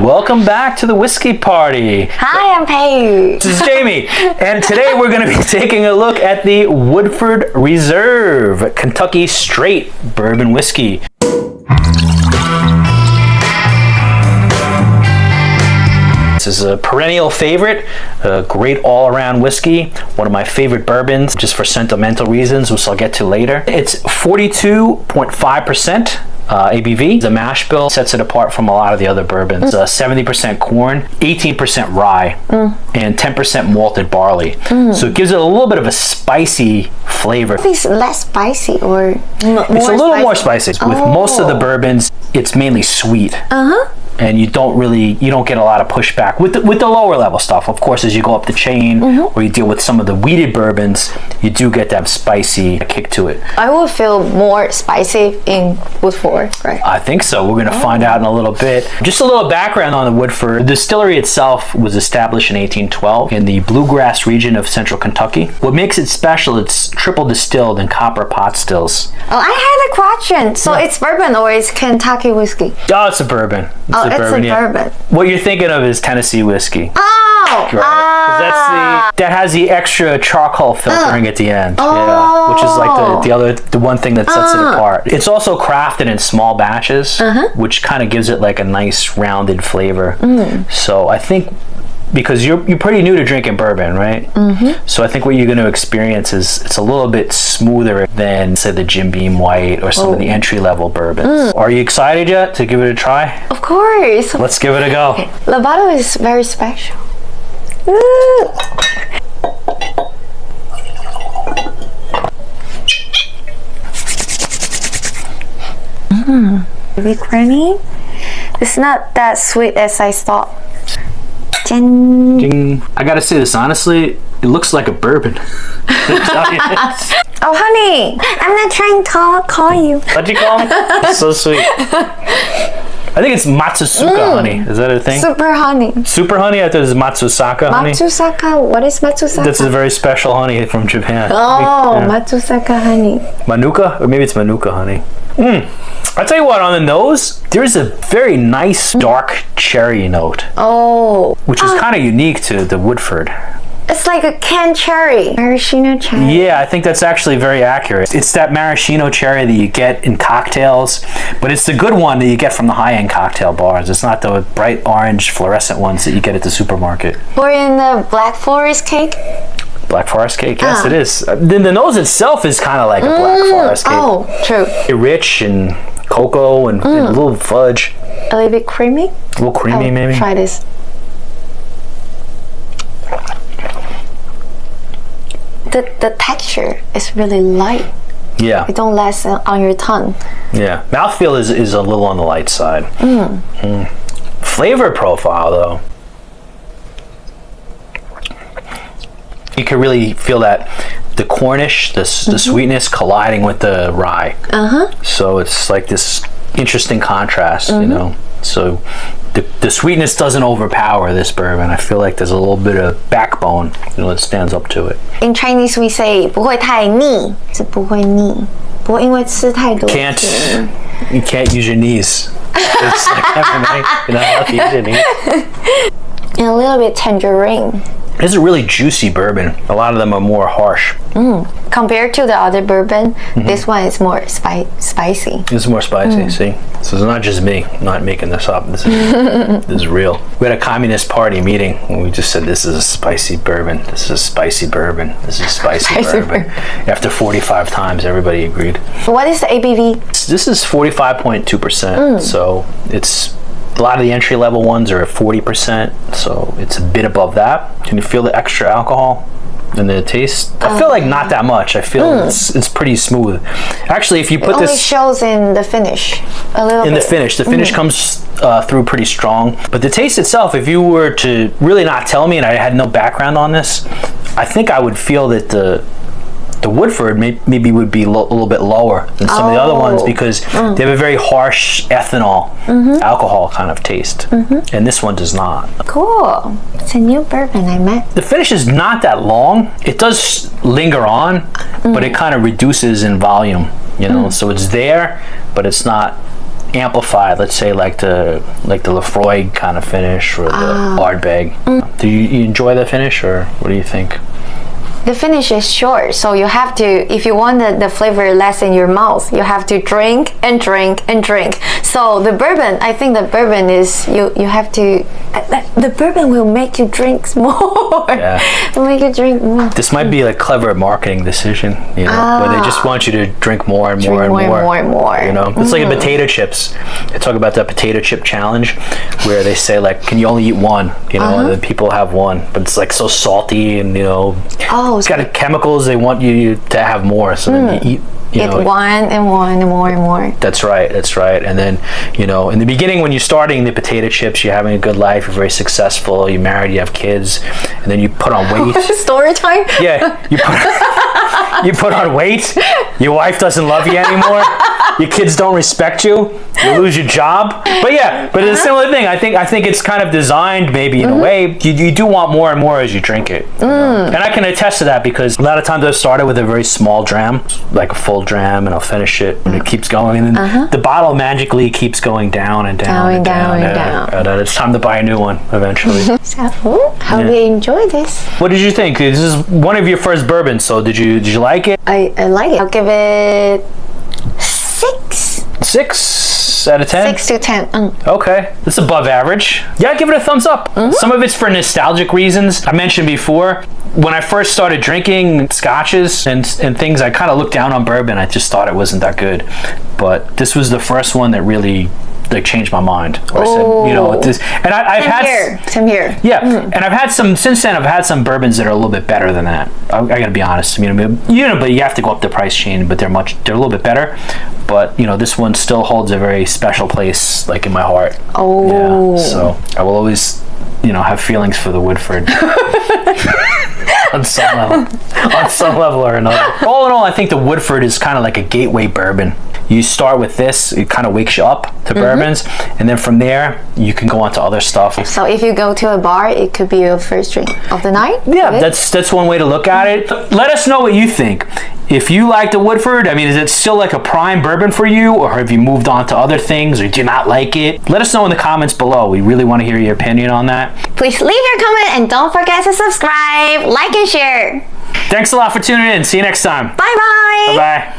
Welcome back to the Whiskey Party. Hi, I'm Paige. This is Jamie, and today we're going to be taking a look at the Woodford Reserve Kentucky Straight Bourbon Whiskey. This is a perennial favorite, a great all-around whiskey, one of my favorite bourbons, just for sentimental reasons, which I'll get to later. It's 42.5%. ABV. The mash bill sets it apart from a lot of the other bourbons. 70% corn, 18% rye, and 10% malted barley. So it gives it a little bit of a spicy flavor. It's less spicy or more It's a little more spicy. With most of the bourbons, it's mainly sweet. And you don't get a lot of pushback with the lower level stuff. Of course, as you go up the chain or you deal with some of the wheated bourbons, you do get that spicy kick to it. I will feel more spicy in Woodford, right? I think so. We're going to find out in a little bit. Just a little background on the Woodford. The distillery itself was established in 1812 in the bluegrass region of central Kentucky. What makes it special, it's triple distilled in copper pot stills. Oh, I had a question. So it's bourbon or it's Kentucky whiskey? Oh, it's a bourbon. It's a bourbon. What you're thinking of is Tennessee whiskey. Oh! Right. That has the extra charcoal filtering at the end. Yeah, which is like the one thing that sets it apart. It's also crafted in small batches, which kind of gives it like a nice rounded flavor. So I think because you're pretty new to drinking bourbon, right? So I think what you're going to experience is it's a little bit smoother than, say, the Jim Beam White or some of the entry-level bourbons. Are you excited yet to give it a try? Of course. Let's give it a go. Okay. The bottle is very special. Very creamy. It's not that sweet as I thought. Ding. I gotta say this honestly, it looks like a bourbon. Oh, honey, I'm not trying to call you. What'd you call me? So sweet. I think it's Matsusaka honey. Is that a thing? Super honey. Super honey? I thought it was Matsusaka honey. Matsusaka? What is Matsusaka? That's a very special honey from Japan. Oh, yeah. Matsusaka honey. Manuka? Or maybe it's Manuka honey. I'll tell you what, on the nose, there's a very nice dark cherry note. Oh. Which is kind of unique to the Woodford. It's like a canned cherry. Maraschino cherry. Yeah, I think that's actually very accurate. It's that maraschino cherry that you get in cocktails, but it's the good one that you get from the high-end cocktail bars. It's not the bright orange fluorescent ones that you get at the supermarket. Or in the Black Forest cake. Black Forest cake, yes, it is. Then the nose itself is kind of like a Black Forest cake. Oh, true. Rich and cocoa and a little fudge. A little bit creamy? A little creamy, maybe. Try this. The texture is really light. Yeah. It don't last on your tongue. Yeah. Mouthfeel is a little on the light side. Flavor profile, though. You can really feel that the Cornish, the sweetness colliding with the rye. So it's like this interesting contrast, you know. So the sweetness doesn't overpower this bourbon. I feel like there's a little bit of backbone, that stands up to it. In Chinese we say 不会太腻，是不会腻，不会因为吃太多。You can't use your knees. It's like you're not allowed to use your knees. And a little bit tangerine. This is a really juicy bourbon. A lot of them are more harsh. Compared to the other bourbon, this one is more spicy. This is more spicy, see? So it's not just me. I'm not making this up. This is real. We had a communist party meeting and we just said, this is a spicy bourbon. This is a spicy bourbon. This is a spicy bourbon. After 45 times, everybody agreed. What is the ABV? This is 45.2%. So it's... A lot of the entry-level ones are at 40%, so it's a bit above that. Can you feel the extra alcohol in the taste? I feel like not that much. I feel it's pretty smooth. Actually, if you put this... It only shows in the finish, a little bit. In the finish. The finish comes through pretty strong. But the taste itself, if you were to really not tell me, and I had no background on this, I think I would feel that the Woodford maybe would be a little bit lower than some of the other ones because they have a very harsh ethanol alcohol kind of taste, and this one does not. Cool. It's a new bourbon I met. The finish is not that long. It does linger on, but it kind of reduces in volume, so it's there, but it's not amplified. Let's say like the Lefroy kind of finish or the Ardbeg. Do you enjoy the finish, or what do you think? The finish is short, so you have to, if you want the flavor less in your mouth, you have to drink and drink and drink. So the bourbon, I think the bourbon is, you have to, the bourbon will make you drink more. Yeah. It'll make you drink more. This might be a clever marketing decision, you know, where they just want you to drink more and more and more. You know, it's like potato chips. They talk about the potato chip challenge, where they say like, can you only eat one? You know, and then people have one, but it's like so salty and, you know, it's got chemicals. They want you to have more, so then you eat. You know, one and one and more and more. That's right. And then, you know, in the beginning when you're starting the potato chips, you're having a good life, you're very successful, you're married, you have kids, and then you put on weight. Story time? Yeah, you put on weight, your wife doesn't love you anymore, your kids don't respect you, you lose your job. But yeah, but it's a similar thing. I think it's kind of designed maybe in a way, you do want more and more as you drink it. You know? And I can attest to that because a lot of times I've started with a very small dram, like a full dram, and I'll finish it and it keeps going, and then the bottle magically keeps going down and down and down. And it's time to buy a new one eventually. So, how do you enjoy this? What did you think? This is one of your first bourbons, so did you like it? I like it. I'll give it 6. 6 out of 10? 6 to 10. Okay, that's above average. Yeah, give it a thumbs up. Some of it's for nostalgic reasons. I mentioned before, when I first started drinking scotches and things, I kind of looked down on bourbon. I just thought it wasn't that good. But this was the first one that really like changed my mind. Or said, you know, this, and I've had Same here. Yeah, and I've had some since then. I've had some bourbons that are a little bit better than that. I gotta be honest. I mean, you know, but you have to go up the price chain. But they're a little bit better. But you know, this one still holds a very special place, like in my heart. Yeah, so I will always, you know, have feelings for the Woodford. on some level or another. All in all, I think the Woodford is kind of like a gateway bourbon. You start with this, it kind of wakes you up to bourbons, and then from there you can go on to other stuff. So if you go to a bar, it could be your first drink of the night? Yeah, that's one way to look at it. Let us know what you think. If you like the Woodford, I mean, is it still like a prime bourbon for you, or have you moved on to other things, or do you not like it? Let us know in the comments below. We really want to hear your opinion on that. Please leave your comment and don't forget to subscribe, like, and share. Thanks a lot for tuning in. See you next time. Bye-bye. Bye-bye.